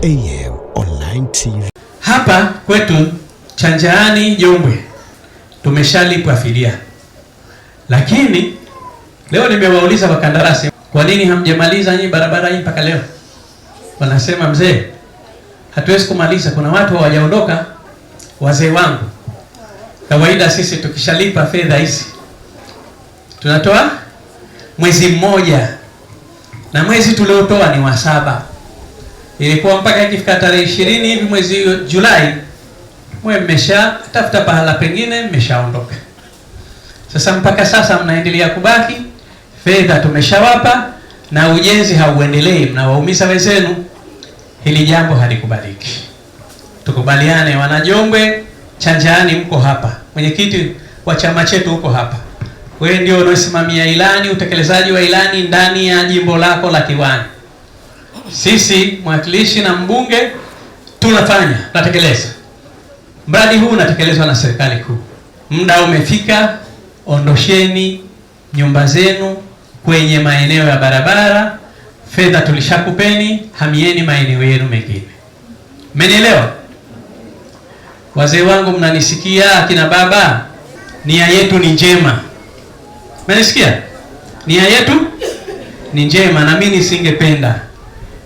AM Online TV. Hapa kwetu Chanjaani Jombwe tumeshalipwa fidia, lakini leo nimewauliza wakandarasi, kwa nini hamjamaliza nyinyi barabara hii mpaka leo? Wanasema mzee, hatuwezi kumaliza, kuna watu hawajaondoka. Wazee wangu, kawaida sisi tukishalipa fedha hizi tunatoa mwezi mmoja, na mwezi tuliotoa ni wa 7. Ilikuwa mpaka ikifika tarehe 20 hivi mwezi Julai mwe mmesha tafuta pahala pengine mmeshaondoka. Sasa mpaka sasa mnaendelea kubaki, fedha tumeshawapa na ujenzi hauendelei, mnawaumiza wenzenu. Hili jambo halikubaliki. Tukubaliane, Wanajombwe, Chanjaani mko hapa, mwenyekiti wa chama chetu uko hapa, wewe ndio unasimamia ilani, utekelezaji wa ilani ndani ya jimbo lako la Kiwani. Sisi mwakilishi na mbunge tunatekeleza. Mradi huu unatekelezwa na serikali kuu. Muda umefika, ondosheni nyumba zenu kwenye maeneo ya barabara. Fedha tulishakupeni, hamieni maeneo yenu mengine. Mmenielewa? Wazee wangu mnanisikia, akina baba, nia yetu ni njema. Mmenisikia? Nia yetu ni njema, na mimi nisingependa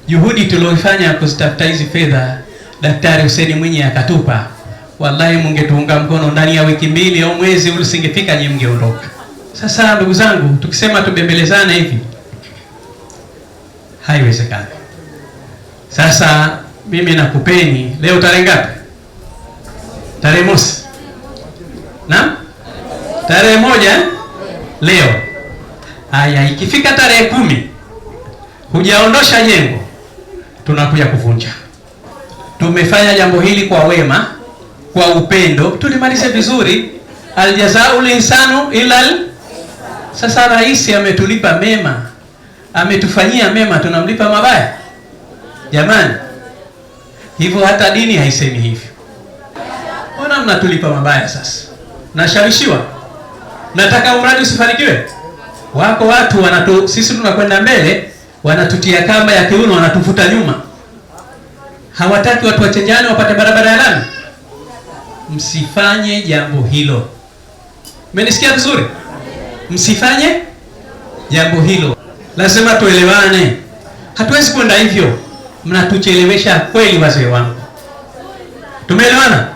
juhudi tulioifanya kuzitafuta hizi fedha Daktari Hussein Mwinyi akatupa, wallahi mungetuunga mkono ndani ya wiki 2 au mwezi usingefika, nyinyi mngeondoka. Sasa ndugu zangu, tukisema tubembelezane hivi haiwezekani. Sasa mimi nakupeni leo tarehe ngapi? Tarehe mosi. Na? Tarehe 1 leo. Haya, ikifika tarehe 10 hujaondosha jengo, tunakuja kuvunja. Tumefanya jambo hili kwa wema, kwa upendo, tulimalize vizuri. Aljazaul insanu ilal. Sasa rais ametulipa mema, ametufanyia mema, tunamlipa mabaya? Jamani, hivyo hata dini haisemi hivyo. Mbona mnatulipa mabaya sasa? Nashawishiwa? Nataka mradi usifanikiwe? Wako watu sisi tunakwenda mbele, wanatutia kamba ya kiuno, wanatufuta nyuma. Hawataki watu wa Chanjaani wapate barabara ya lami. Msifanye jambo hilo. Mmenisikia vizuri? Msifanye jambo hilo. Lazima tuelewane. Hatuwezi kwenda hivyo. Mnatuchelewesha kweli wazee wangu. Tumeelewana?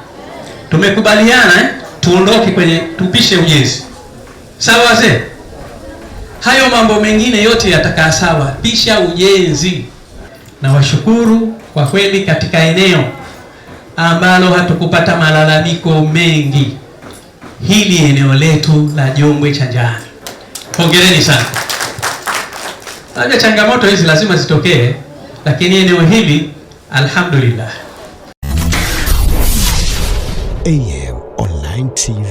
Tumekubaliana tuondoke tupishe ujenzi. Sawa wazee? Hayo mambo mengine yote yatakaa sawa, pisha ujenzi. Na washukuru kwa kweli, katika eneo ambalo hatukupata malalamiko mengi, hili eneo letu la Jombwe Chanjaani. Hongereni sana. Haja changamoto hizi lazima zitokee, lakini eneo hili alhamdulillah. AM Online TV.